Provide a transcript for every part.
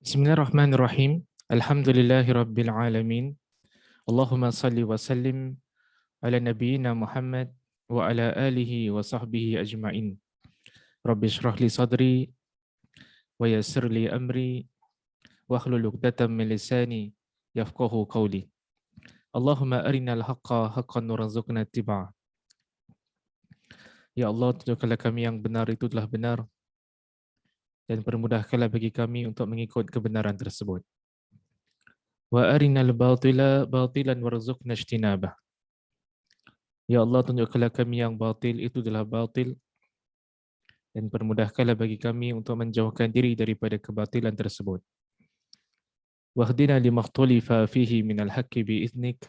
Bismillahirrahmanirrahim. Alhamdulillahirabbil alamin. Allahumma salli wa sallim ala nabiyyina Muhammad wa ala alihi wa sahbihi ajma'in. Rabbi shrah li sadri wa yassir li amri wa hlul 'uqdatam min lisani yafqahu qawli. Allahumma arinal haqqa haqqan warzuqna ittiba'ah. Ya Allah, tunjukkanlah kami yang benar itu telah benar dan permudahkanlah bagi kami untuk mengikut kebenaran tersebut. Wa arinal batila batilan warzuqna ijtinabah. Ya Allah, tunjukkanlah kami yang batil itu adalah batil dan permudahkanlah bagi kami untuk menjauhkan diri daripada kebatilan tersebut. Wahdina limakhtalifa fihi minal haqqi biiznik.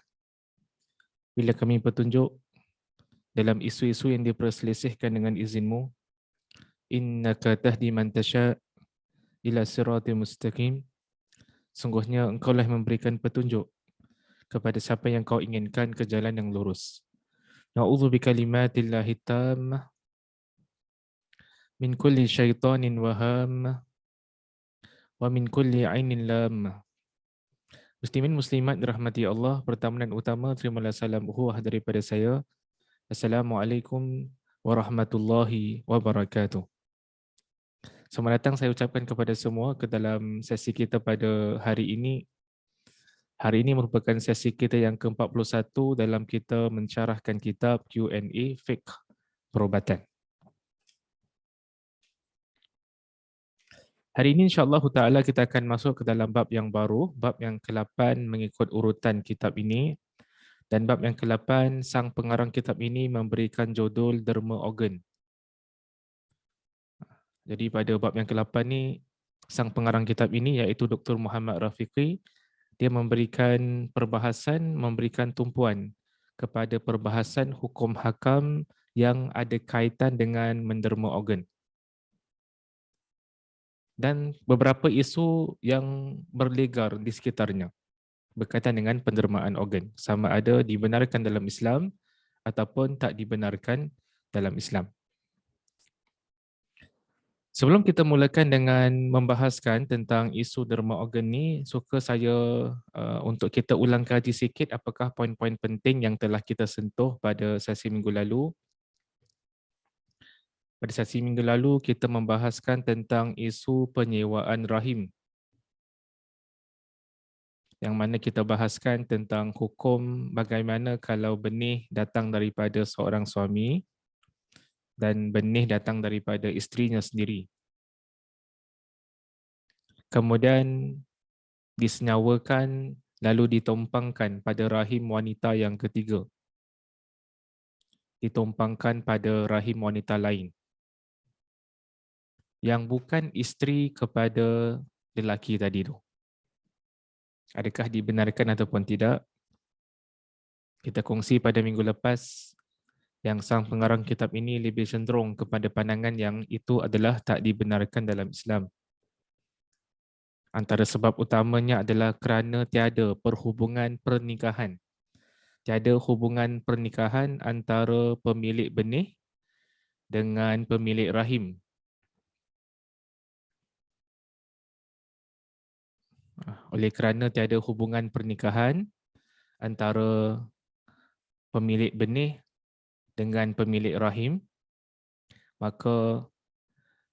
Bila kami petunjuk dalam isu-isu yang diperselisihkan dengan izinmu, innaka tahdi man tasha ila siratil mustaqim. Sungguhnya engkaulah memberikan petunjuk kepada siapa yang kau inginkan ke jalan yang lurus. Na'udzu bikalimatillahi tammah min kulli syaitanin waham wa min kulli ainin lam. Muslimin muslimat dirahmati Allah, pertama dan utama terimalah salam uhuwah daripada saya. Assalamualaikum warahmatullahi wabarakatuh. Selamat datang saya ucapkan kepada semua ke dalam sesi kita pada hari ini. Hari ini merupakan sesi kita yang ke-41 dalam kita mensyarahkan kitab Q&A Fiqh Perubatan. Hari ini insya-Allah Ta'ala kita akan masuk ke dalam bab yang baru, bab yang ke-8 mengikut urutan kitab ini. Dan bab yang ke-8, sang pengarang kitab ini memberikan judul Derma Organ. Jadi pada bab yang ke-8 ni, sang pengarang kitab ini iaitu Dr. Muhammad Rafiqi, dia memberikan perbahasan, memberikan tumpuan kepada perbahasan hukum hakam yang ada kaitan dengan menderma organ. Dan beberapa isu yang berlegar di sekitarnya berkaitan dengan pendermaan organ, sama ada dibenarkan dalam Islam ataupun tak dibenarkan dalam Islam. Sebelum kita mulakan dengan membahaskan tentang isu derma organ ni, suka saya untuk kita ulang kaji sikit apakah poin-poin penting yang telah kita sentuh pada sesi minggu lalu. Pada sesi minggu lalu kita membahaskan tentang isu penyewaan rahim, yang mana kita bahaskan tentang hukum bagaimana kalau benih datang daripada seorang suami dan benih datang daripada isterinya sendiri. Kemudian disenyawakan lalu ditumpangkan pada rahim wanita yang ketiga. Ditumpangkan pada rahim wanita lain yang bukan isteri kepada lelaki tadi tu. Adakah dibenarkan ataupun tidak? Kita kongsi pada minggu lepas yang sang pengarang kitab ini lebih cenderung kepada pandangan yang itu adalah tak dibenarkan dalam Islam. Antara sebab utamanya adalah kerana tiada perhubungan pernikahan. Tiada hubungan pernikahan antara pemilik benih dengan pemilik rahim. Oleh kerana tiada hubungan pernikahan antara pemilik benih dengan pemilik rahim, maka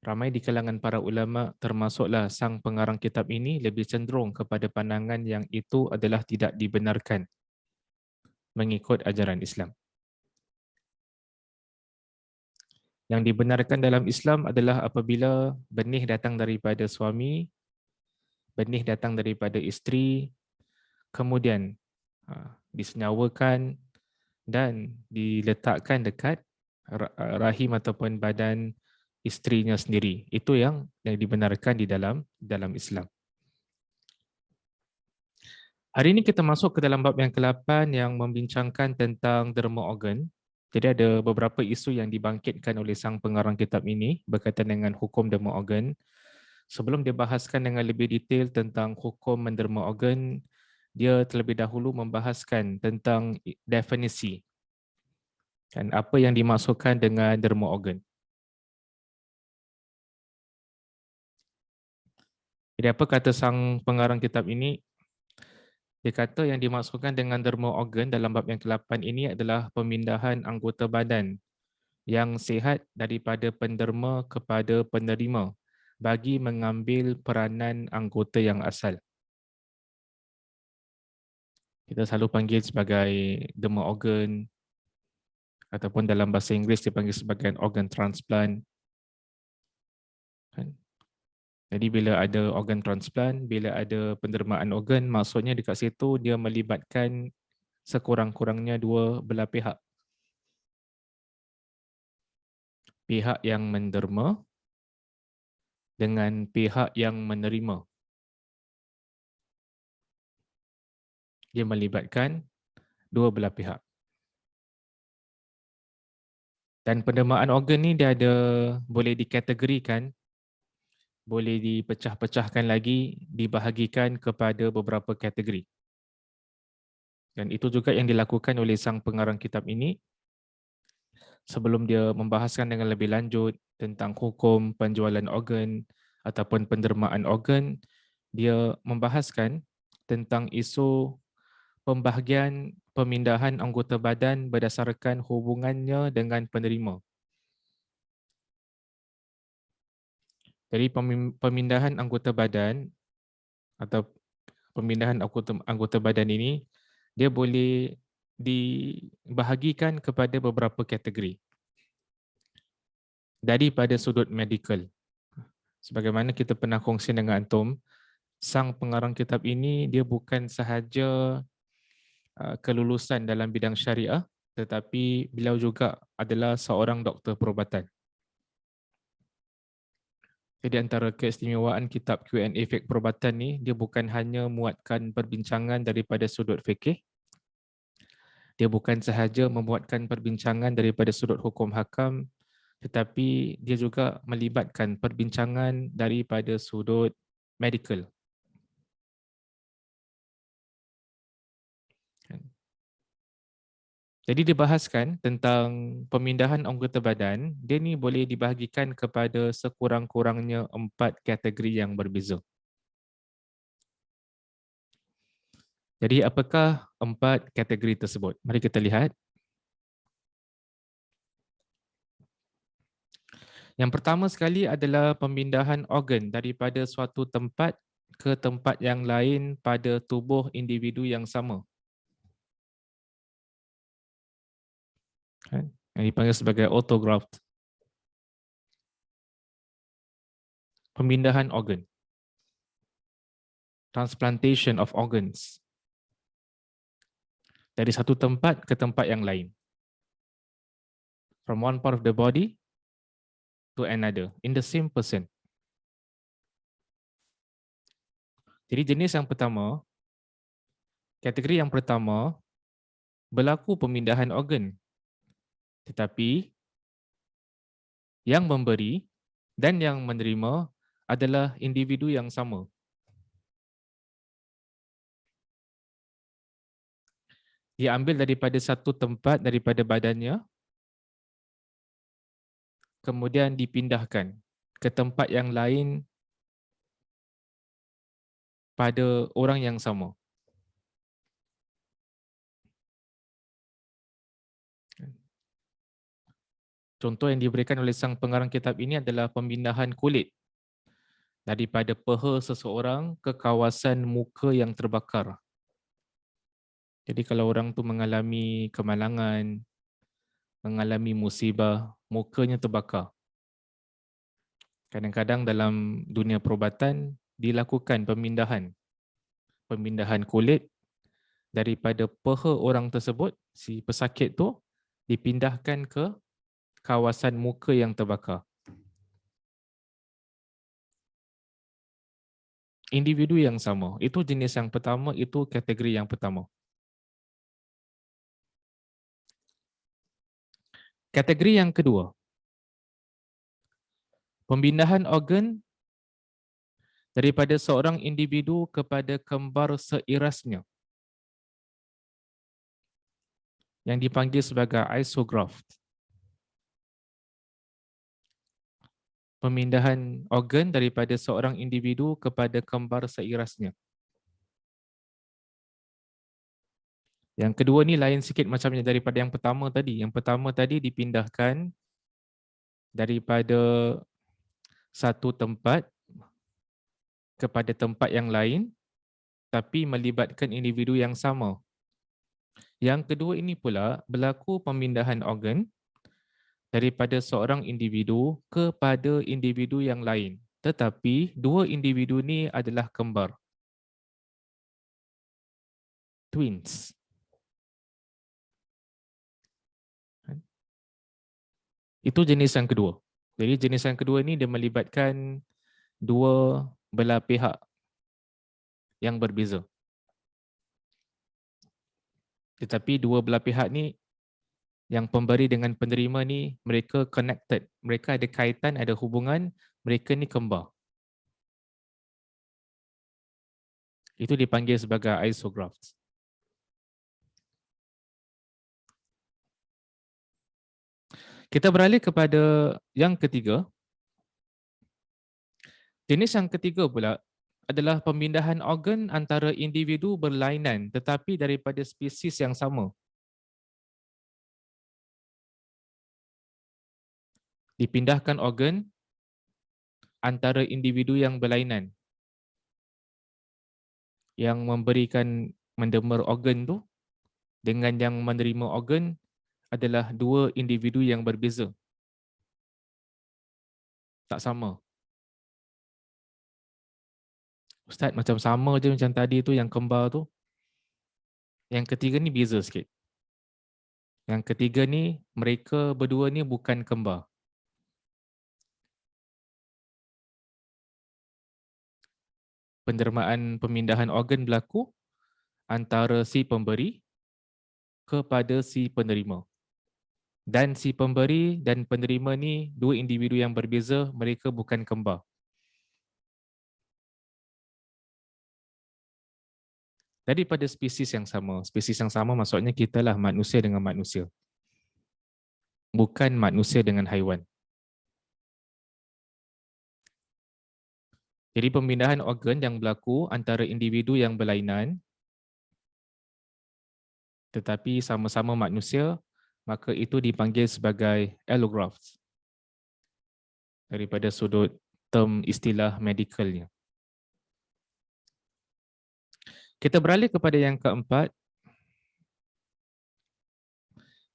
ramai di kalangan para ulama termasuklah sang pengarang kitab ini lebih cenderung kepada pandangan yang itu adalah tidak dibenarkan mengikut ajaran Islam. Yang dibenarkan dalam Islam adalah apabila benih datang daripada suami, benih datang daripada isteri, kemudian disenyawakan dan diletakkan dekat rahim ataupun badan isterinya sendiri. Itu yang dibenarkan di dalam Islam. Hari ini kita masuk ke dalam bab yang ke-8 yang membincangkan tentang derma organ. Jadi ada beberapa isu yang dibangkitkan oleh sang pengarang kitab ini berkaitan dengan hukum derma organ. Sebelum dia bahaskan dengan lebih detail tentang hukum menderma organ, dia terlebih dahulu membahaskan tentang definisi dan apa yang dimaksudkan dengan derma organ. Jadi apa kata sang pengarang kitab ini? Dia kata yang dimaksudkan dengan derma organ dalam bab yang ke-8 ini adalah pemindahan anggota badan yang sihat daripada penderma kepada penerima bagi mengambil peranan anggota yang asal. Kita selalu panggil sebagai derma organ ataupun dalam bahasa Inggeris dipanggil sebagai organ transplant. Kan? Jadi bila ada organ transplant, bila ada pendermaan organ, maksudnya dekat situ dia melibatkan sekurang-kurangnya dua belah pihak. Pihak yang menderma dengan pihak yang menerima. Dia melibatkan dua belah pihak. Dan pendermaan organ ni dia ada boleh dikategorikan, boleh dipecah-pecahkan lagi, dibahagikan kepada beberapa kategori. Dan itu juga yang dilakukan oleh sang pengarang kitab ini sebelum dia membahaskan dengan lebih lanjut tentang hukum penjualan organ ataupun pendermaan organ, dia membahaskan tentang isu pembahagian pemindahan anggota badan berdasarkan hubungannya dengan penerima. Jadi pemindahan anggota badan atau pemindahan anggota badan ini dia boleh dibahagikan kepada beberapa kategori. Daripada sudut medical, sebagaimana kita pernah kongsi dengan antum, sang pengarang kitab ini dia bukan sahaja kelulusan dalam bidang syariah, tetapi beliau juga adalah seorang doktor perubatan. Jadi antara keistimewaan kitab Q&A Fiqh Perubatan ni, dia bukan hanya muatkan perbincangan daripada sudut fikih, dia bukan sahaja memuatkan perbincangan daripada sudut hukum hakam, tetapi dia juga melibatkan perbincangan daripada sudut medical. Jadi dibahaskan tentang pemindahan anggota badan, dia ni boleh dibahagikan kepada sekurang-kurangnya 4 kategori yang berbeza. Jadi apakah 4 kategori tersebut? Mari kita lihat. Yang pertama sekali adalah pemindahan organ daripada suatu tempat ke tempat yang lain pada tubuh individu yang sama. Yang dipanggil sebagai autograft. Pemindahan organ. Transplantation of organs. Dari satu tempat ke tempat yang lain. From one part of the body to another, in the same person. Jadi jenis yang pertama, kategori yang pertama, berlaku pemindahan organ. Tetapi yang memberi dan yang menerima adalah individu yang sama. Dia ambil daripada satu tempat daripada badannya, kemudian dipindahkan ke tempat yang lain pada orang yang sama. Contoh yang diberikan oleh sang pengarang kitab ini adalah pemindahan kulit daripada peha seseorang ke kawasan muka yang terbakar. Jadi kalau orang tu mengalami kemalangan, mengalami musibah, mukanya terbakar. Kadang-kadang dalam dunia perubatan dilakukan pemindahan kulit daripada peha orang tersebut, si pesakit tu dipindahkan ke kawasan muka yang terbakar. Individu yang sama, itu jenis yang pertama, itu kategori yang pertama. Kategori yang kedua, pemindahan organ daripada seorang individu kepada kembar seirasnya yang dipanggil sebagai isograft. pemindahan organ daripada seorang individu kepada kembar seirasnya. Yang kedua ni lain sikit macamnya daripada yang pertama tadi. Yang pertama tadi dipindahkan daripada satu tempat kepada tempat yang lain tapi melibatkan individu yang sama. Yang kedua ini pula berlaku pemindahan organ daripada seorang individu kepada individu yang lain. Tetapi dua individu ni adalah kembar. Twins. Itu jenis yang kedua. Jadi jenis yang kedua ni dia melibatkan dua belah pihak yang berbeza. Tetapi dua belah pihak ni, yang pemberi dengan penerima ni, mereka connected. Mereka ada kaitan, ada hubungan, mereka ni kembar. Itu dipanggil sebagai isographs. Kita beralih kepada yang ketiga. Jenis yang ketiga pula adalah pemindahan organ antara individu berlainan tetapi daripada spesies yang sama. Dipindahkan organ antara individu yang berlainan. Yang memberikan mendemer organ tu dengan yang menerima organ adalah dua individu yang berbeza. Tak sama. Ustaz, macam sama je macam tadi tu yang kembar tu. Yang ketiga ni beza sikit. Yang ketiga ni, mereka berdua ni bukan kembar. Pendermaan pemindahan organ berlaku antara si pemberi kepada si penerima. Dan si pemberi dan penerima ni dua individu yang berbeza, mereka bukan kembar. Daripada spesies yang sama. Spesies yang sama maksudnya kita lah manusia dengan manusia. Bukan manusia dengan haiwan. Jadi pemindahan organ yang berlaku antara individu yang berlainan tetapi sama-sama manusia, maka itu dipanggil sebagai allografts daripada sudut term istilah medikalnya. Kita beralih kepada yang keempat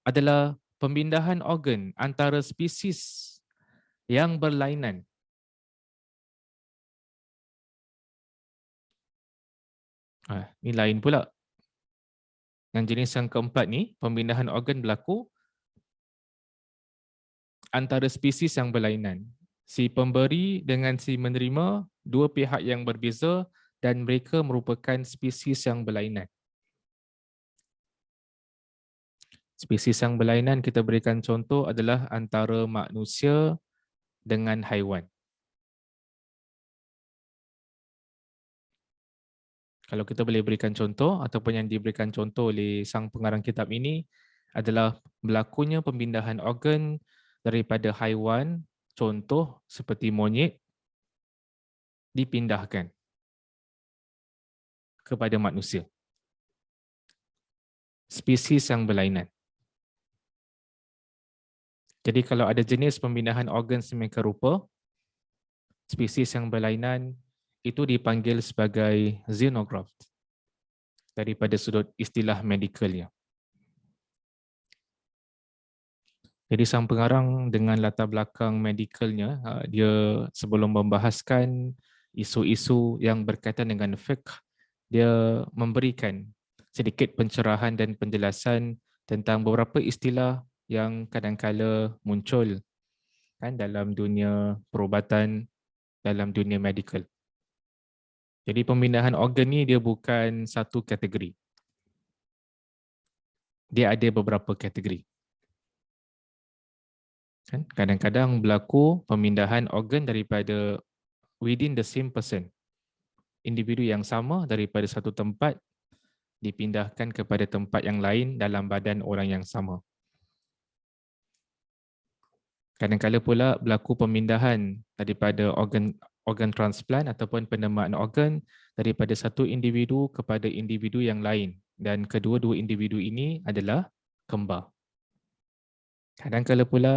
adalah pemindahan organ antara spesies yang berlainan. Ini lain pula. Yang jenis yang keempat ni, pemindahan organ berlaku antara spesies yang berlainan. Si pemberi dengan si menerima, dua pihak yang berbeza dan mereka merupakan spesies yang berlainan. Spesies yang berlainan kita berikan contoh adalah antara manusia dengan haiwan. Kalau kita boleh berikan contoh ataupun yang diberikan contoh oleh sang pengarang kitab ini adalah berlakunya pemindahan organ daripada haiwan, contoh seperti monyet, dipindahkan kepada manusia. Spesies yang berlainan. Jadi kalau ada jenis pemindahan organ semeka rupa, spesies yang berlainan, itu dipanggil sebagai xenograft daripada sudut istilah medikalnya. Jadi sang pengarang dengan latar belakang medikalnya, dia sebelum membahaskan isu-isu yang berkaitan dengan fiqh, dia memberikan sedikit pencerahan dan penjelasan tentang beberapa istilah yang kadang-kala muncul kan dalam dunia perubatan, dalam dunia medikal. Jadi pemindahan organ ni dia bukan satu kategori. Dia ada beberapa kategori. Kan? Kadang-kadang berlaku pemindahan organ daripada within the same person. Individu yang sama daripada satu tempat dipindahkan kepada tempat yang lain dalam badan orang yang sama. Kadang-kadang pula berlaku pemindahan daripada organ transplant ataupun penerimaan organ daripada satu individu kepada individu yang lain, dan kedua-dua individu ini adalah kembar. Kadang-kadang pula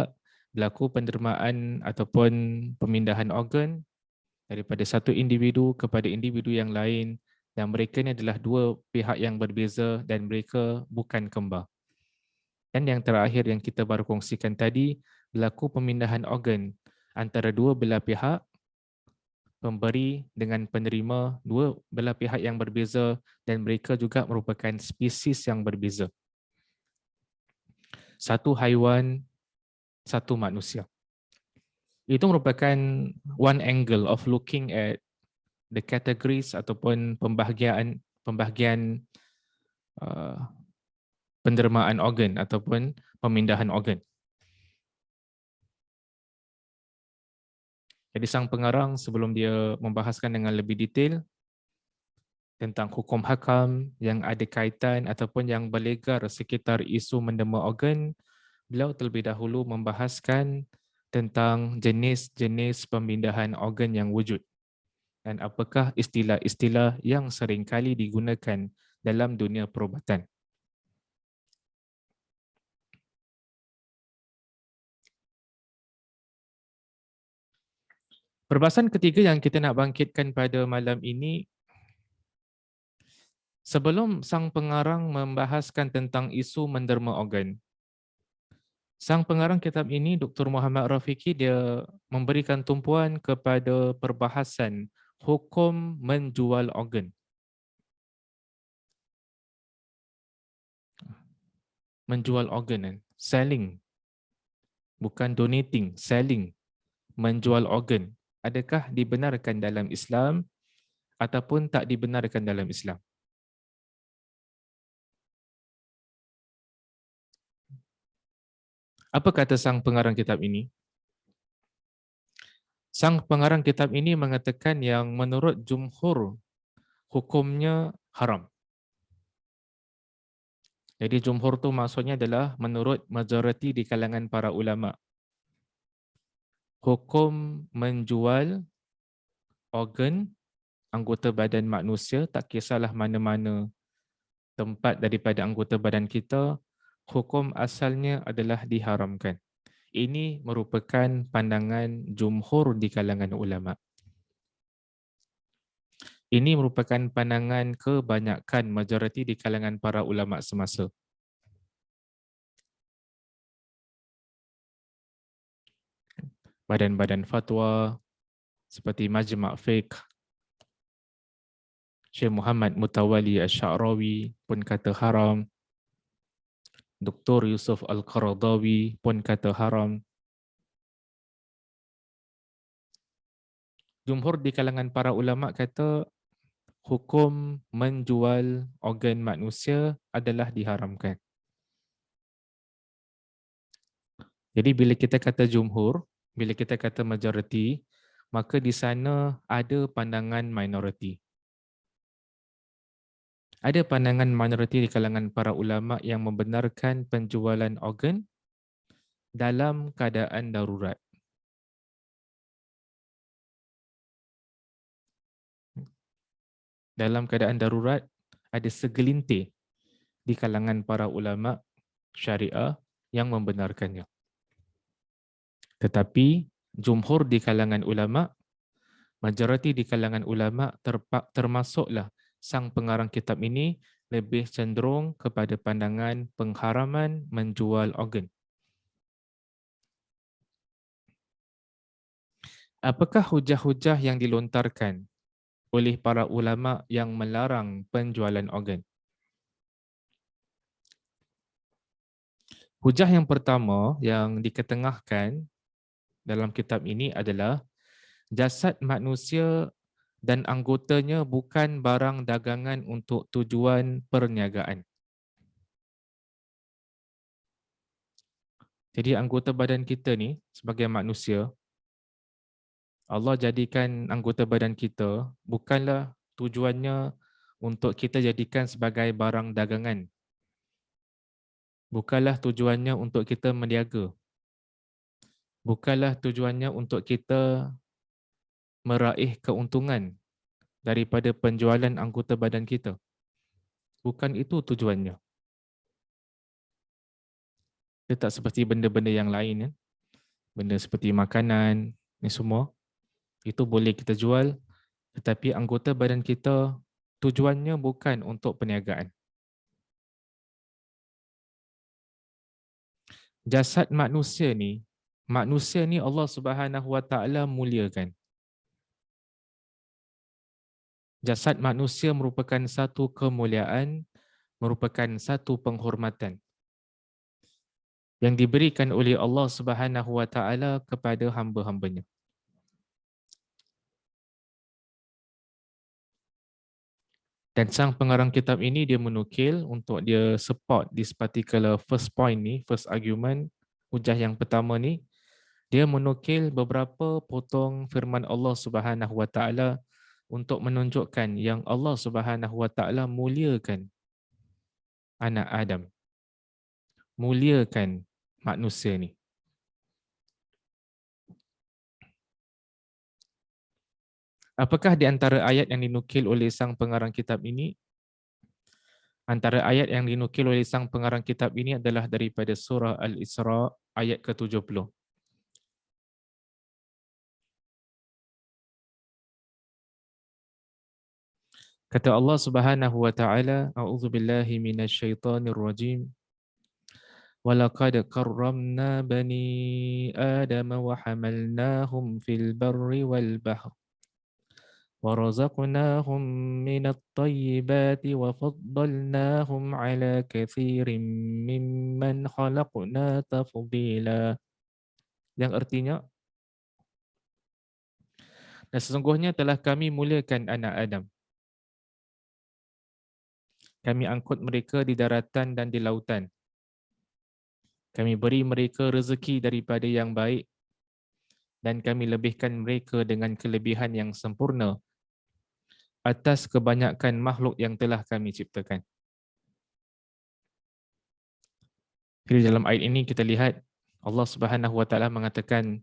berlaku penerimaan ataupun pemindahan organ daripada satu individu kepada individu yang lain, dan mereka ini adalah dua pihak yang berbeza dan mereka bukan kembar. Dan yang terakhir yang kita baru kongsikan tadi, berlaku pemindahan organ antara dua belah pihak, pemberi dengan penerima, dua belah pihak yang berbeza dan mereka juga merupakan spesies yang berbeza. Satu haiwan, satu manusia. Itu merupakan one angle of looking at the categories ataupun pembahagian penerimaan organ ataupun pemindahan organ. Jadi sang pengarang sebelum dia membahaskan dengan lebih detail tentang hukum hakam yang ada kaitan ataupun yang berlegar sekitar isu menderma organ, beliau terlebih dahulu membahaskan tentang jenis-jenis pemindahan organ yang wujud dan apakah istilah-istilah yang seringkali digunakan dalam dunia perubatan. Perbahasan ketiga yang kita nak bangkitkan pada malam ini, sebelum sang pengarang membahaskan tentang isu menderma organ, sang pengarang kitab ini, Dr. Muhammad Rafiqi, dia memberikan tumpuan kepada perbahasan hukum menjual organ. Menjual organ, selling. Bukan donating, selling. Menjual organ. Adakah dibenarkan dalam Islam ataupun tak dibenarkan dalam Islam? Apa kata sang pengarang kitab ini? Sang pengarang kitab ini mengatakan yang menurut jumhur hukumnya haram. Jadi jumhur tu maksudnya adalah menurut majoriti di kalangan para ulama. Hukum menjual organ anggota badan manusia, tak kisahlah mana-mana tempat daripada anggota badan kita, hukum asalnya adalah diharamkan. Ini merupakan pandangan jumhur di kalangan ulama. Ini merupakan pandangan kebanyakan majoriti di kalangan para ulama semasa. Badan-badan fatwa seperti Majma' Fiqh, Syekh Muhammad Mutawali Asy-Sya'rawi pun kata haram. Dr. Yusuf Al-Qaradawi pun kata haram. Jumhur di kalangan para ulama kata hukum menjual organ manusia adalah diharamkan. Jadi bila kita kata jumhur, bila kita kata majoriti, maka di sana ada pandangan minoriti. Ada pandangan minoriti di kalangan para ulama yang membenarkan penjualan organ dalam keadaan darurat. Dalam keadaan darurat, ada segelintir di kalangan para ulama syariah yang membenarkannya. Tetapi jumhur di kalangan ulama, majoriti di kalangan ulama termasuklah sang pengarang kitab ini lebih cenderung kepada pandangan pengharaman menjual organ. Apakah hujah-hujah yang dilontarkan oleh para ulama yang melarang penjualan organ? Hujah yang pertama yang diketengahkan dalam kitab ini adalah jasad manusia dan anggotanya bukan barang dagangan untuk tujuan perniagaan. Jadi anggota badan kita ni sebagai manusia, Allah jadikan anggota badan kita bukanlah tujuannya untuk kita jadikan sebagai barang dagangan. Bukanlah tujuannya untuk kita meniaga. Bukanlah tujuannya untuk kita meraih keuntungan daripada penjualan anggota badan kita. Bukan itu tujuannya. Dia tak seperti benda-benda yang lain. Benda seperti makanan, ni semua. Itu boleh kita jual. Tetapi anggota badan kita tujuannya bukan untuk perniagaan. Jasad manusia ni Allah Subhanahu Wa Taala muliakan. Jasad manusia merupakan satu kemuliaan, merupakan satu penghormatan yang diberikan oleh Allah Subhanahu Wa Taala kepada hamba-hambanya. Dan sang pengarang kitab ini dia menukil untuk dia support this particular first point ni, first argument, hujah yang pertama ni, dia menukil beberapa potong firman Allah Subhanahu Wa Taala untuk menunjukkan yang Allah Subhanahu Wa Taala muliakan anak Adam, muliakan manusia ni. Apakah di antara ayat yang dinukil oleh sang pengarang kitab ini? Antara ayat yang dinukil oleh sang pengarang kitab ini adalah daripada surah Al-Isra ayat ke-70. Kata Allah Subhanahu wa taala, a'udzu billahi minasyaitonir rajim. Walaqad karramna bani Adam wa hamalnahum fil barri wal bahr. ورزقناهم من الطيبات وفضلناهم على كثير ممن خلقنا تفضيلا. Yang artinya, dan sesungguhnya telah kami muliakan anak Adam. Kami angkut mereka di daratan dan di lautan. Kami beri mereka rezeki daripada yang baik dan kami lebihkan mereka dengan kelebihan yang sempurna atas kebanyakan makhluk yang telah kami ciptakan. Jadi dalam ayat ini kita lihat Allah Subhanahu Wa Taala mengatakan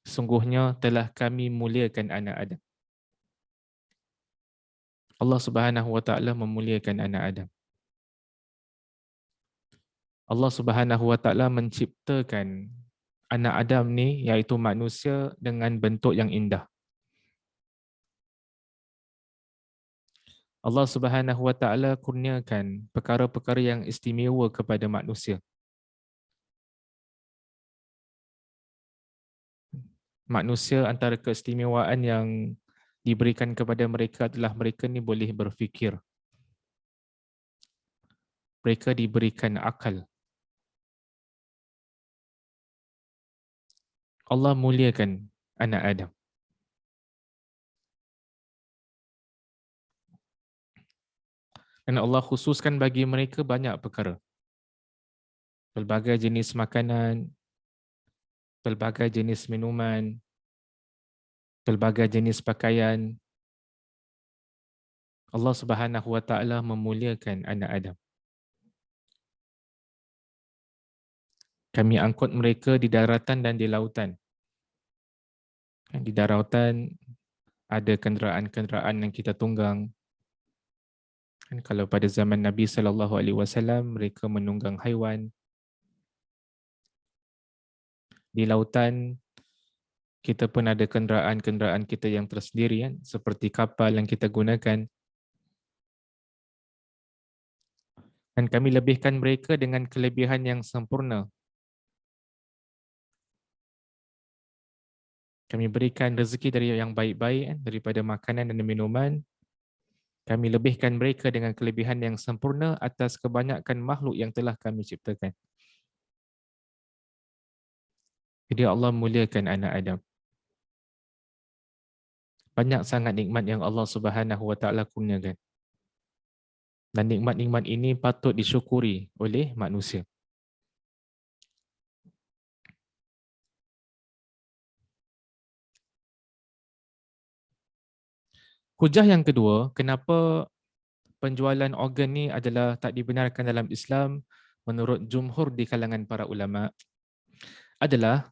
sungguhnya telah kami muliakan anak Adam. Allah Subhanahu Wa Taala memuliakan anak Adam. Allah Subhanahu Wa Taala menciptakan anak Adam ni iaitu manusia dengan bentuk yang indah. Allah Subhanahu Wa Taala kurniakan perkara-perkara yang istimewa kepada manusia. Manusia antara keistimewaan yang diberikan kepada mereka adalah mereka ni boleh berfikir. Mereka diberikan akal. Allah muliakan anak Adam. Dan Allah khususkan bagi mereka banyak perkara. Pelbagai jenis makanan, pelbagai jenis minuman, pelbagai jenis pakaian. Allah Subhanahu Wa Taala memuliakan anak Adam. Kami angkut mereka di daratan dan di lautan. Di daratan ada kenderaan-kenderaan yang kita tunggang. Kalau pada zaman Nabi SAW, mereka menunggang haiwan. Di lautan, kita pun ada kenderaan-kenderaan kita yang tersendiri, kan? Seperti kapal yang kita gunakan. Dan kami lebihkan mereka dengan kelebihan yang sempurna. Kami berikan rezeki dari yang baik-baik, daripada makanan dan minuman. Kami lebihkan mereka dengan kelebihan yang sempurna atas kebanyakan makhluk yang telah kami ciptakan. Jadi Allah muliakan anak Adam. Banyak sangat nikmat yang Allah Subhanahu Wa Taala kurniakan. Dan nikmat-nikmat ini patut disyukuri oleh manusia. Hujah yang kedua, kenapa penjualan organ ni adalah tak dibenarkan dalam Islam menurut jumhur di kalangan para ulama adalah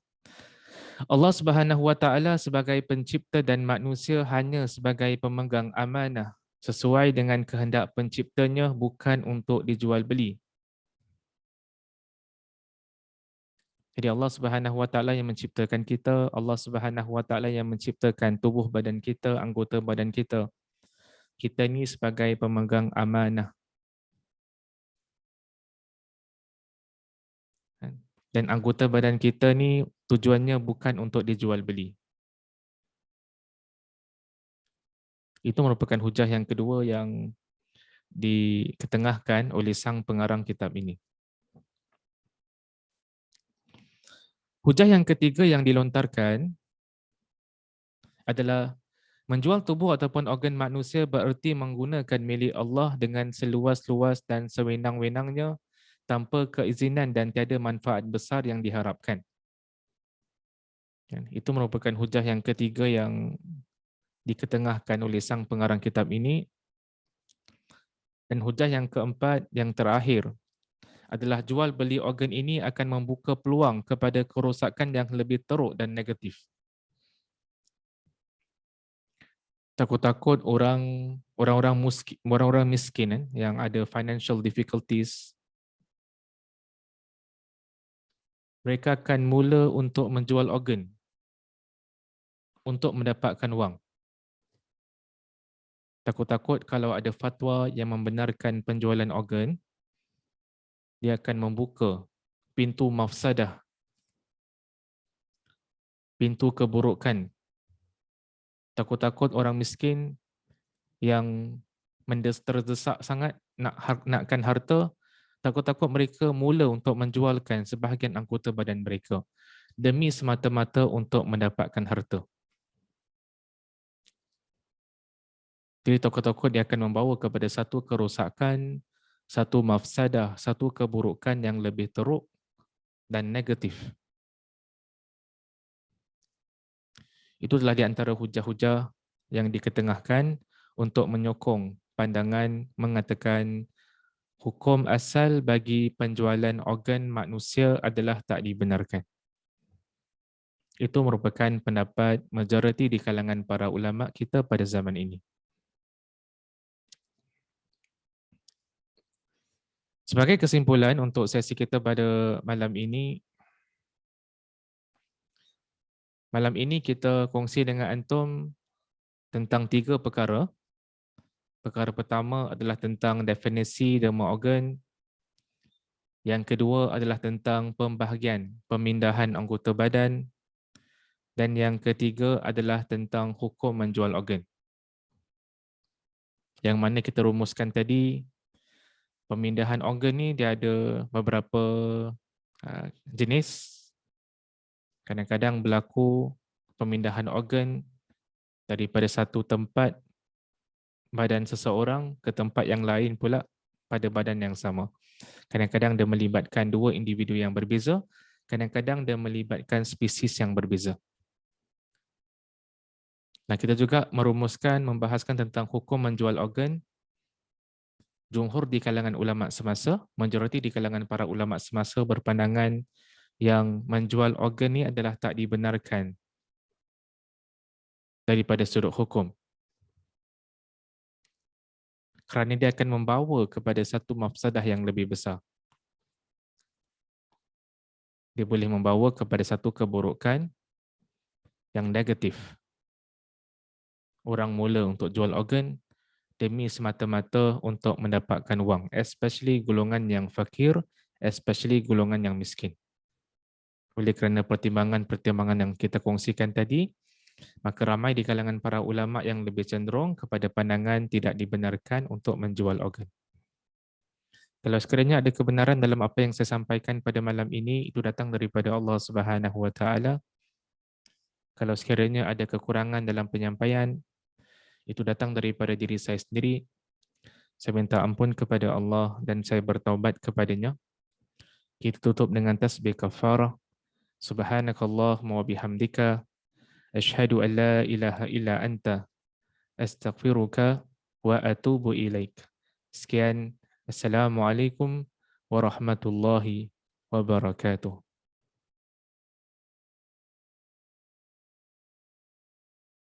Allah Subhanahu wa taala sebagai pencipta dan manusia hanya sebagai pemegang amanah sesuai dengan kehendak penciptanya, bukan untuk dijual beli. Jadi Allah Subhanahu wa taala yang menciptakan kita, Allah Subhanahu wa taala yang menciptakan tubuh badan kita, anggota badan kita. Kita ni sebagai pemegang amanah. Dan anggota badan kita ni tujuannya bukan untuk dijual beli. Itu merupakan hujah yang kedua yang diketengahkan oleh sang pengarang kitab ini. Hujah yang ketiga yang dilontarkan adalah menjual tubuh ataupun organ manusia bererti menggunakan milik Allah dengan seluas-luas dan sewenang-wenangnya tanpa keizinan dan tiada manfaat besar yang diharapkan. Itu merupakan hujah yang ketiga yang diketengahkan oleh sang pengarang kitab ini. Dan hujah yang keempat, yang terakhir, adalah jual beli organ ini akan membuka peluang kepada kerosakan yang lebih teruk dan negatif. Takut-takut orang-orang miskin yang ada financial difficulties, mereka akan mula untuk menjual organ untuk mendapatkan wang. Takut-takut kalau ada fatwa yang membenarkan penjualan organ, dia akan membuka pintu mafsadah, pintu keburukan. Takut-takut orang miskin yang terdesak sangat nakkan harta, takut-takut mereka mula untuk menjualkan sebahagian anggota badan mereka demi semata-mata untuk mendapatkan harta. Jadi takut-takut dia akan membawa kepada satu kerosakan, satu mafsadah, satu keburukan yang lebih teruk dan negatif. Itu adalah di antara hujah-hujah yang diketengahkan untuk menyokong pandangan mengatakan hukum asal bagi penjualan organ manusia adalah tak dibenarkan. Itu merupakan pendapat majoriti di kalangan para ulama kita pada zaman ini. Sebagai kesimpulan untuk sesi kita pada malam ini kita kongsi dengan antum tentang 3 perkara. Perkara pertama adalah tentang definisi derma organ. Yang kedua adalah tentang pembahagian pemindahan anggota badan. Dan yang ketiga adalah tentang hukum menjual organ. Yang mana kita rumuskan tadi, pemindahan organ ni dia ada beberapa jenis. Kadang-kadang berlaku pemindahan organ daripada satu tempat badan seseorang ke tempat yang lain pula pada badan yang sama. Kadang-kadang dia melibatkan 2 individu yang berbeza, kadang-kadang dia melibatkan spesies yang berbeza. Nah, kita juga membahaskan tentang hukum menjual organ. Jumhur di kalangan ulama semasa, majoriti di kalangan para ulama semasa berpandangan yang menjual organ ni adalah tak dibenarkan daripada sudut hukum. Kerana dia akan membawa kepada satu mafsadah yang lebih besar. Dia boleh membawa kepada satu keburukan yang negatif. Orang mula untuk jual organ demi semata-mata untuk mendapatkan wang, especially golongan yang fakir, especially golongan yang miskin. Oleh kerana pertimbangan-pertimbangan yang kita kongsikan tadi, maka ramai di kalangan para ulama yang lebih cenderung kepada pandangan tidak dibenarkan untuk menjual organ. Kalau sekiranya ada kebenaran dalam apa yang saya sampaikan pada malam ini, itu datang daripada Allah Subhanahu Wa Taala. Kalau sekiranya ada kekurangan dalam penyampaian, itu datang daripada diri saya sendiri. Saya minta ampun kepada Allah dan saya bertaubat kepadanya. Kita tutup dengan tasbih kafarah. Subhanakallahumma wa bihamdika. Ashhadu an la ilaha illa anta. Astaghfiruka wa atubu ilaik. Sekian. Assalamualaikum warahmatullahi wabarakatuh.